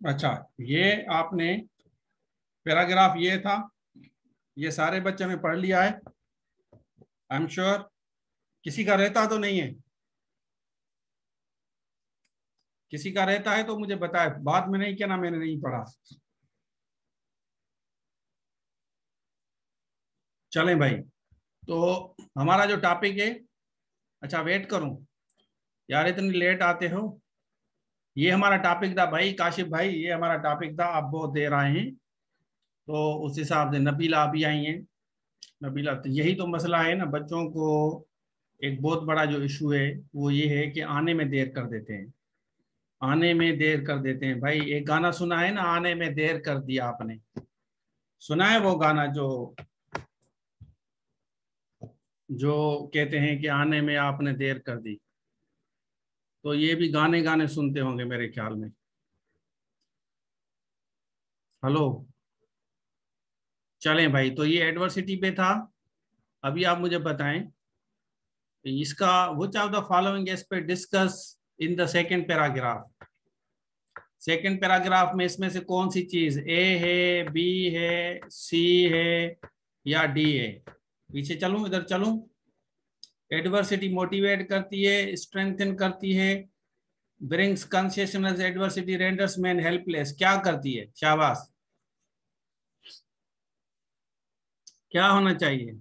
अच्छा, ये आपने पैराग्राफ ये था, ये सारे बच्चों ने पढ़ लिया है आई एम श्योर। किसी का रहता तो नहीं है? किसी का रहता है तो मुझे बताए, बाद में नहीं कहना मैंने नहीं पढ़ा। चलें भाई, तो हमारा जो टॉपिक है, अच्छा वेट करूं यार, इतनी लेट आते हो। ये हमारा टॉपिक था भाई, काशिफ भाई, ये हमारा टॉपिक था, आप बहुत देर आए हैं। तो उस हिसाब से नबीला अभी आई हैं। नबीला, तो यही तो मसला है ना बच्चों को। एक बहुत बड़ा जो इशू है वो ये है कि आने में देर कर देते हैं। आने में देर कर देते हैं भाई। एक गाना सुना है ना, आने में देर कर दिया आपने? सुना है वो गाना जो जो कहते हैं कि आने में आपने देर कर दी? तो ये भी गाने गाने सुनते होंगे मेरे ख्याल में। हेलो। चलें भाई, तो ये एडवर्सिटी पे था। अभी आप मुझे बताएं इसका, which of the following aspect discuss in the second paragraph. Second paragraph में इसमें से कौन सी चीज, ए है, बी है, सी है या डी है? पीछे चलूं, इधर चलूं? एडवर्सिटी मोटिवेट करती है, स्ट्रेंथन करती है, brings concessional, adversity renders man helpless, क्या करती है? शाबाश। क्या होना चाहिए?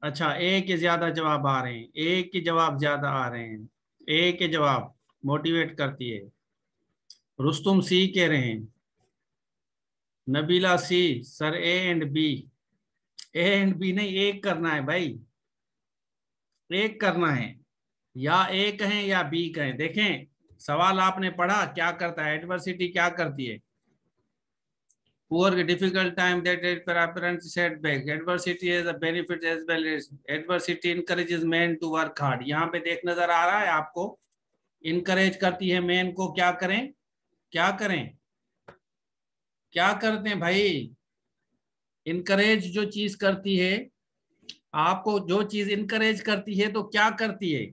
अच्छा, ए के ज्यादा जवाब आ रहे हैं, ए के जवाब ज्यादा आ रहे हैं। ए के जवाब मोटिवेट करती है। रुस्तुम सी कह रहे हैं। Nabeela C. Sir A and B. A and B नहीं, एक करना है भाई, एक करना है। या ए कहें या बी कहें। देखें, सवाल आपने पढ़ा, क्या करता है एडवर्सिटी, क्या करती है? Poor difficult time that it apparent setback, adversity is a benefit as well as adversity encourages men to work hard। यहाँ पे देख नजर आ रहा है आपको, इनकरेज करती है मैन को, क्या करें, क्या करें, क्या करते हैं भाई? इनकरेज जो चीज करती है, आपको जो चीज इनकरेज करती है तो क्या करती है?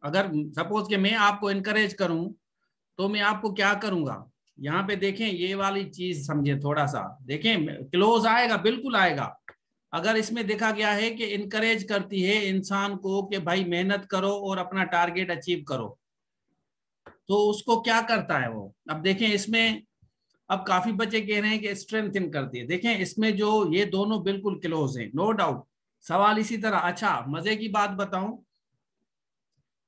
अगर सपोज कि मैं आपको इनकरेज करूं तो मैं आपको क्या करूंगा? यहाँ पे देखें, ये वाली चीज समझे थोड़ा सा, देखें क्लोज आएगा, बिल्कुल आएगा। अगर इसमें देखा गया है कि इनकरेज करती है इंसान को कि भाई मेहनत करो और अपना टारगेट अचीव करो, तो उसको क्या करता है वो? अब देखें इसमें, अब काफी बच्चे कह रहे हैं कि स्ट्रेंथन करती है। देखें इसमें जो ये दोनों बिल्कुल क्लोज हैं, नो डाउट। सवाल इसी तरह, अच्छा मजे की बात बताऊं,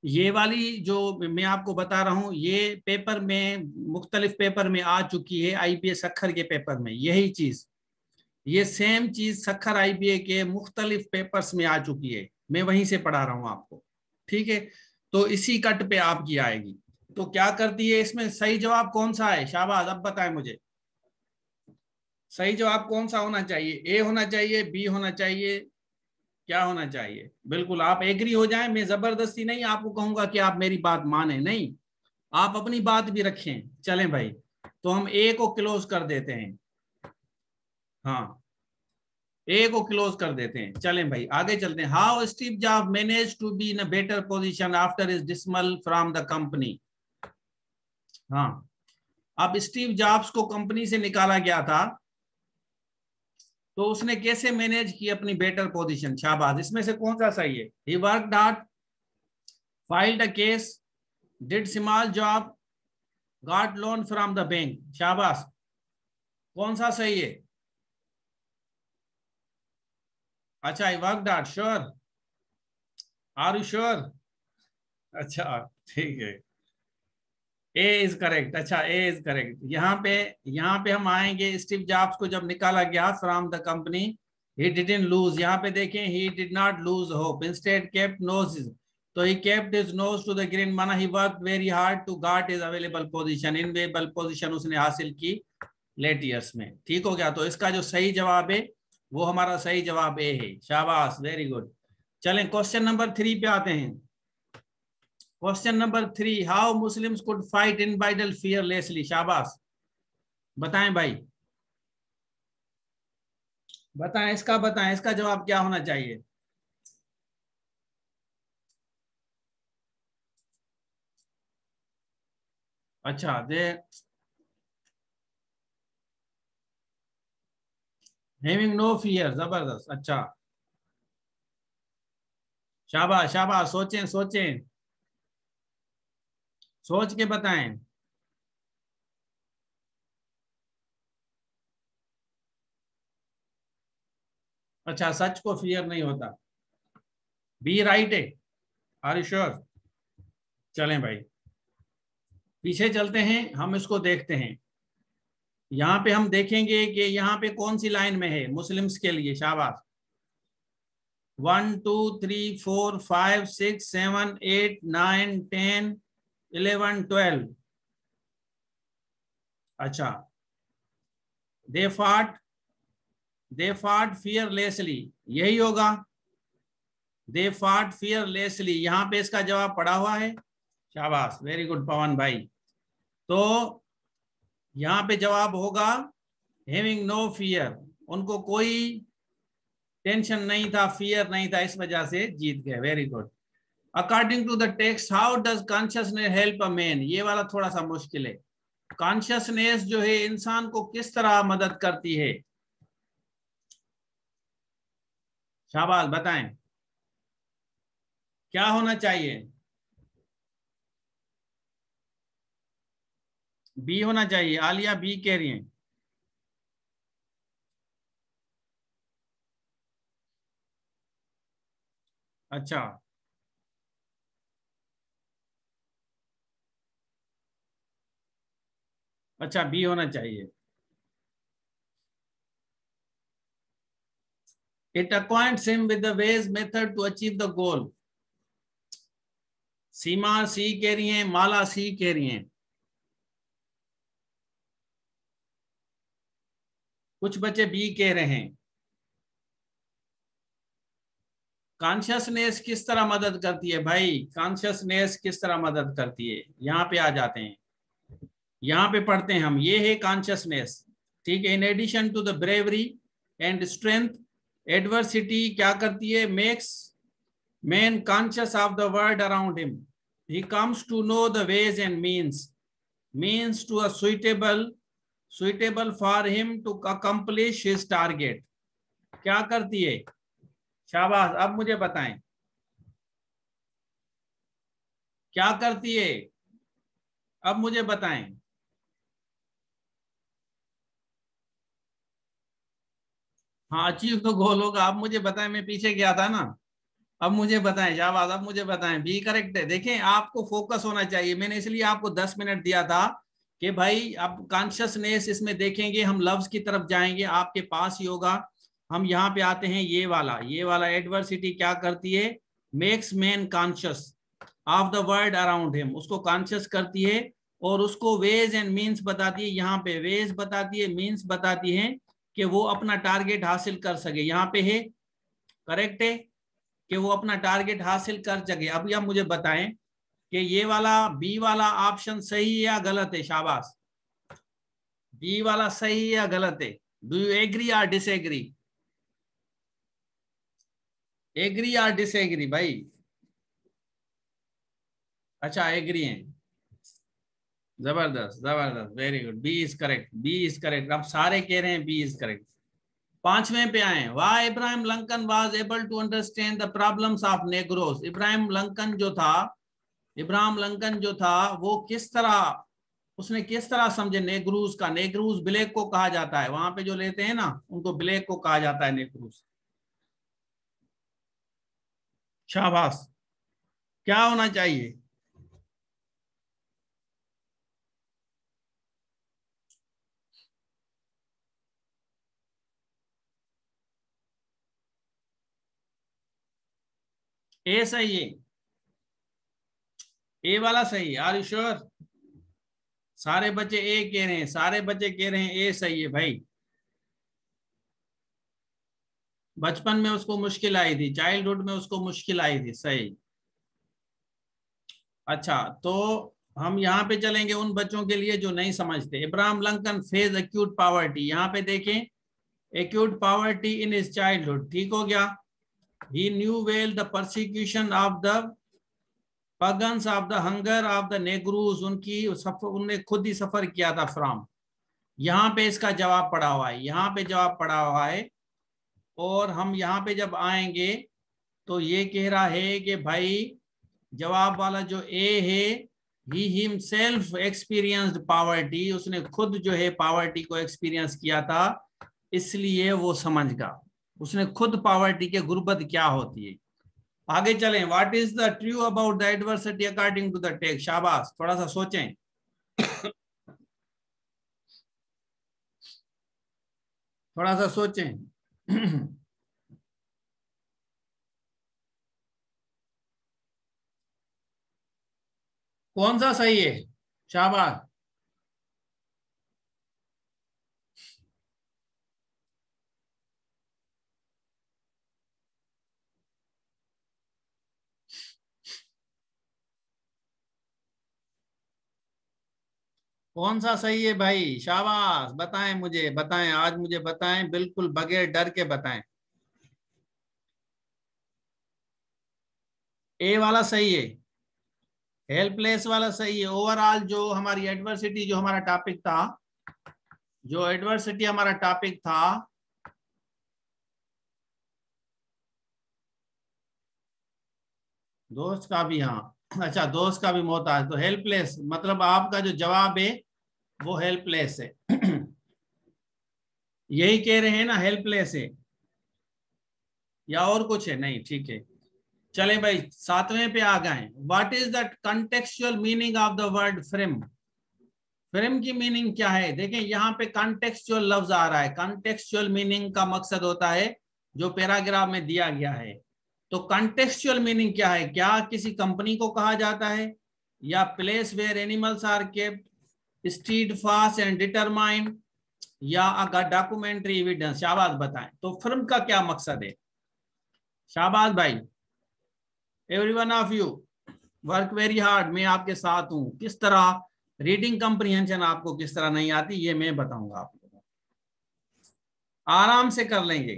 ये वाली जो मैं आपको बता रहा हूं, ये पेपर में, मुख्तलिफ पेपर में आ चुकी है, आईबीए सखर के पेपर में यही चीज, ये सेम चीज सखर आईबीए के मुख्तलिफ पेपर्स में आ चुकी है। मैं वहीं से पढ़ा रहा हूं आपको, ठीक है? तो इसी कट पे आपकी आएगी। तो क्या करती है इसमें, सही जवाब कौन सा है? शाबाश, अब बताएं मुझे, सही जवाब कौन सा होना चाहिए? ए होना चाहिए, बी होना चाहिए, क्या होना चाहिए? बिल्कुल आप एग्री हो जाएं, मैं जबरदस्ती नहीं आपको कहूंगा कि आप मेरी बात माने, नहीं, आप अपनी बात भी रखें। चलें भाई, तो हम ए को क्लोज कर देते हैं। हाँ, ए को क्लोज कर देते हैं। चलें भाई आगे चलते हैं। How Steve Jobs manage to be in a better position after his dismissal from the company. हाँ, अब स्टीव जॉब्स को कंपनी से निकाला गया था, तो उसने कैसे मैनेज की अपनी बेटर पोजीशन? शाबाश, इसमें से कौन सा सही है? He worked hard, filed a case, did small job, got loan from the bank. शाबाश, कौन सा सही है? अच्छा, he worked hard, sure, are you sure? अच्छा, ठीक है, ए इज करेक्ट। अच्छा, ए इज करेक्ट। यहाँ पे हम आएंगे, स्टीव जॉब्स को जब निकाला गया from the company, he didn't lose, यहाँ पे देखें, he did not lose hope, instead kept nose, तो he kept his nose to the green, माना he work very hard to got his available position, इन अवेलेबल पोजीशन उसने हासिल की late years में। ठीक हो गया? तो इसका जो सही जवाब है वो हमारा सही जवाब ए है। शाबाश, वेरी गुड। चलें क्वेश्चन नंबर 3 पे आते हैं। Question number 3, how Muslims could fight infidel fearlessly. शाबाश, बताएं भाई, बताएं इसका, बताएं इसका जवाब क्या होना चाहिए? अच्छा, दे हैविंग नो फियर, जबरदस्त, अच्छा, शाबाश शाबाश, सोचें सोचें, सोच के बताएं। अच्छा, सच को फियर नहीं होता, बी राइट है, आर यू श्योर? चलें भाई, पीछे चलते हैं, हम इसको देखते हैं। यहाँ पे हम देखेंगे कि यहाँ पे कौन सी लाइन में है मुस्लिम्स के लिए, शाबाश। 1 2 3 4 5 6 7 8 9 10 11 12। अच्छा, दे फाट, दे फाट फियरलेसली, यही होगा, दे फाट फियरलेसली, यहाँ पे इसका जवाब पड़ा हुआ है, शाबाश, वेरी गुड पवन भाई। तो यहाँ पे जवाब होगा हैविंग नो फियर, उनको कोई टेंशन नहीं था, फियर नहीं था, इस वजह से जीत गए, very good. According to the text, how does consciousness help a man, ये वाला थोड़ा सा मुश्किल है। कॉन्शियसनेस जो है इंसान को किस तरह मदद करती है, शाबाश बताएं, क्या होना चाहिए? बी होना चाहिए, आलिया बी कह रही हैं। अच्छा, अच्छा बी होना चाहिए। It acquaints him with the ways method to achieve the goal। सीमा सी कह रही हैं, माला सी कह रही हैं, कुछ बच्चे बी कह रहे हैं। कॉन्शियसनेस किस तरह मदद करती है भाई, कॉन्शियसनेस किस तरह मदद करती है, यहाँ पे आ जाते हैं, यहाँ पे पढ़ते हैं हम, ये है कॉन्शियसनेस, ठीक है। In addition to the bravery and strength, adversity क्या करती है, makes man conscious of the world around him, he comes to know the ways and means to a suitable for him to accomplish his target, क्या करती है, शाबाश, अब मुझे बताएं क्या करती है, अब मुझे बताएं। हाँ, अचीव तो गोल होगा, अब मुझे बताएं, मैं पीछे गया था ना, अब मुझे बताएं, शाबाश, अब मुझे बताएं, बी करेक्ट है। देखें, आपको फोकस होना चाहिए, मैंने इसलिए आपको 10 मिनट दिया था कि भाई अब कॉन्शियसनेस इसमें देखेंगे, हम लव्स की तरफ जाएंगे, आपके पास ही होगा। हम यहाँ पे आते हैं, ये वाला एडवर्सिटी क्या करती है, makes man conscious of the world around him, उसको कॉन्शियस करती है और उसको वेज एंड मीन्स बताती है, यहाँ पे वेज बताती है, मीन्स बताती है कि वो अपना टारगेट हासिल कर सके, यहाँ पे है, करेक्ट है, कि वो अपना टारगेट हासिल कर सके। अब यह मुझे बताएं कि ये वाला बी वाला ऑप्शन सही है या गलत है, शाबाश, बी वाला सही है या गलत है, डू यू एग्री या डिसएग्री, एग्री या डिसएग्री भाई? अच्छा, एग्री हैं, जबरदस्त जबरदस्त, very good, B is correct, B is correct, अब सारे कह रहे हैं बी इज करेक्ट। पांचवें पे आए, why Abraham Lincoln was able to understand the problems of negroes, Abraham Lincoln जो था वो किस तरह, उसने किस तरह समझे नेग्रूज का, नेग्रूज ब्लैक को कहा जाता है, वहां पे जो लेते हैं ना उनको ब्लैक को कहा जाता है नेग्रूज, शाबाश, क्या होना चाहिए, ए सही है, ए वाला सही है, आर यू श्योर? सारे बच्चे ए कह रहे हैं, सारे बच्चे कह रहे हैं ए सही है भाई, बचपन में उसको मुश्किल आई थी, चाइल्डहुड में उसको मुश्किल आई थी, सही। अच्छा, तो हम यहाँ पे चलेंगे उन बच्चों के लिए जो नहीं समझते, Abraham Lincoln faced acute poverty, यहाँ पे देखें, acute poverty in his childhood, ठीक हो गया, he knew well the persecution of the pagans of the hunger of the Negroes, उनने खुद ही सफर किया था फ्रॉम। यहाँ पे इसका जवाब पड़ा हुआ है, यहाँ पे जवाब पड़ा हुआ है। और हम यहाँ पे जब आएंगे तो ये कह रहा है कि भाई जवाब वाला जो ए है, ही हिमसेल्फ एक्सपीरियंस्ड पॉवर्टी, उसने खुद जो है पॉवर्टी को एक्सपीरियंस किया था, इसलिए वो समझ गया, उसने खुद पॉवर्टी के गुर्बत क्या होती है। आगे चलें। What is the true about the adversity according to the text. शाबाश, थोड़ा सा सोचें। थोड़ा सा सोचें। कौन सा सही है? शाबाश। कौन सा सही है भाई? शाबाश, बताएं मुझे, बताएं आज मुझे बताएं, बिल्कुल बगैर डर के बताएं। ए वाला सही है, हेल्पलेस वाला सही है। ओवरऑल जो हमारी एडवर्सिटी, जो हमारा टॉपिक था, जो एडवर्सिटी हमारा टॉपिक था, दोस्त का भी, हाँ अच्छा, दोस्त का भी मोहताज, तो हेल्पलेस, मतलब आपका जो जवाब है वो हेल्पलेस है। यही कह रहे हैं ना, हेल्पलेस है, या और कुछ है? नहीं, ठीक है। चलें भाई, सातवें पे आ गए। What is the contextual meaning of the word frame. Frame की मीनिंग क्या है? देखें यहाँ पे कॉन्टेक्सचुअल लफ्ज आ रहा है। कॉन्टेक्सचुअल मीनिंग का मकसद होता है जो पैराग्राफ में दिया गया है। तो कॉन्टेक्सचुअल मीनिंग क्या है? क्या किसी कंपनी को कहा जाता है, या place where animals are kept, steadfast and determined, या अगर डॉक्यूमेंट्री एविडेंस। शाबाश, बताएं तो फिल्म का क्या मकसद है। शाबाश भाई, everyone of you work very hard. मैं आपके साथ हूं। किस तरह रीडिंग कंप्रीहेंशन आपको किस तरह नहीं आती, ये मैं बताऊंगा आप लोगों को। आराम से कर लेंगे।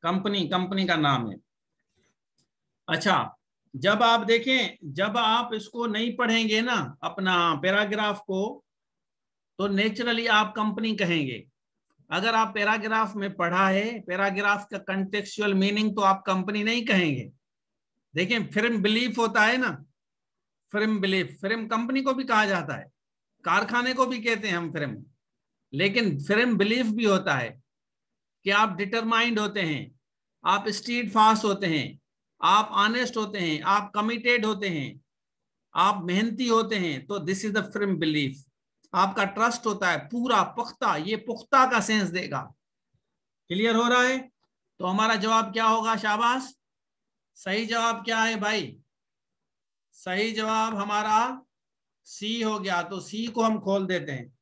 कंपनी, कंपनी का नाम है। अच्छा, जब आप देखें, जब आप इसको नहीं पढ़ेंगे ना, अपना पैराग्राफ को, तो नेचुरली आप कंपनी कहेंगे। अगर आप पैराग्राफ में पढ़ा है, पैराग्राफ का कंटेक्चुअल मीनिंग, तो आप कंपनी नहीं कहेंगे। देखें, फिल्म बिलीफ होता है ना, फिल्म बिलीफ, फिल्म कंपनी को भी कहा जाता है, कारखाने को भी कहते हैं हम फिल्म। लेकिन फिल्म बिलीफ भी होता है कि आप डिटरमाइंड होते हैं, आप स्ट्रीट फास्ट होते हैं, आप ऑनेस्ट होते हैं, आप कमिटेड होते हैं, आप मेहनती होते हैं। तो this is the film belief. आपका ट्रस्ट होता है पूरा पुख्ता, ये पुख्ता का सेंस देगा। क्लियर हो रहा है? तो हमारा जवाब क्या होगा? शाबाश, सही जवाब क्या है भाई? सही जवाब हमारा सी हो गया। तो सी को हम खोल देते हैं।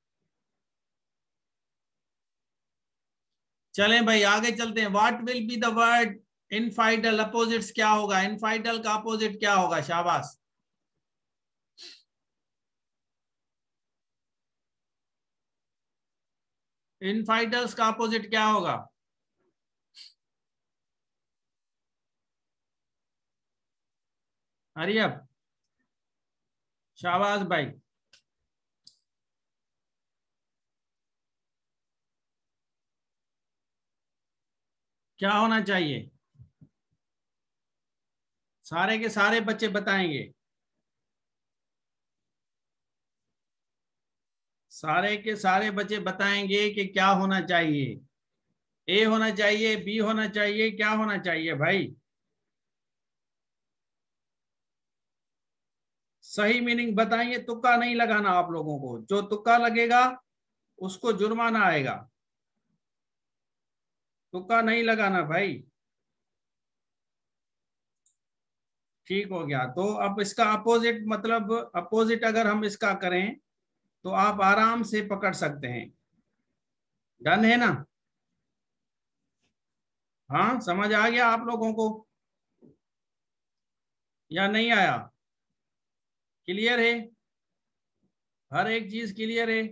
चलें भाई, आगे चलते हैं। What will be the word infidel opposites, क्या होगा? इनफाइडल का अपोजिट क्या होगा? शाबाश। इनफाइडल्स का अपोजिट क्या होगा? Hurry up. शाबाश भाई। क्या होना चाहिए? सारे के सारे बच्चे बताएंगे। सारे के सारे बच्चे बताएंगे कि क्या होना चाहिए। ए होना चाहिए, बी होना चाहिए, क्या होना चाहिए भाई? सही मीनिंग बताइए, तुक्का नहीं लगाना आप लोगों को। जो तुक्का लगेगा उसको जुर्माना आएगा। तुक्का नहीं लगाना भाई। ठीक हो गया। तो अब इसका अपोजिट, मतलब अपोजिट अगर हम इसका करें तो आप आराम से पकड़ सकते हैं। डन है ना? हाँ, समझ आ गया आप लोगों को या नहीं आया? क्लियर है? हर एक चीज क्लियर है?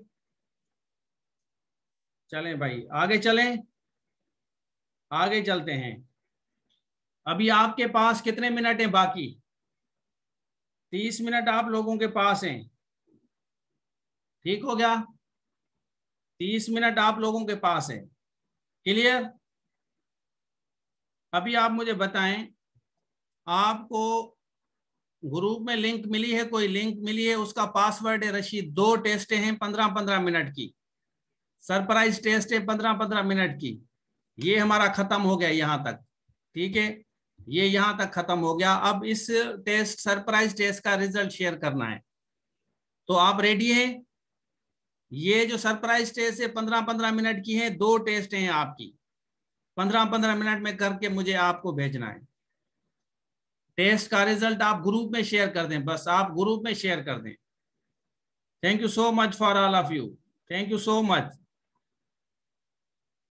चलें भाई, आगे चलें, आगे चलते हैं। अभी आपके पास कितने मिनट है बाकी? 30 मिनट आप लोगों के पास हैं, ठीक हो गया? 30 मिनट आप लोगों के पास है, क्लियर? अभी आप मुझे बताएं, आपको ग्रुप में लिंक मिली है, कोई लिंक मिली है, उसका पासवर्ड है रशीद। 2 टेस्टें हैं 15-15 मिनट की, सरप्राइज टेस्ट है 15-15 मिनट की। ये हमारा खत्म हो गया यहाँ तक, ठीक है? ये यहाँ तक खत्म हो गया। अब इस टेस्ट, सरप्राइज टेस्ट का रिजल्ट शेयर करना है, तो आप रेडी हैं? ये जो सरप्राइज टेस्ट है 15-15 मिनट की है, 2 टेस्ट हैं आपकी, 15-15 मिनट में करके मुझे आपको भेजना है। टेस्ट का रिजल्ट आप ग्रुप में शेयर कर दें, बस आप ग्रुप में शेयर कर दें। Thank you so much for all of you, thank you so much.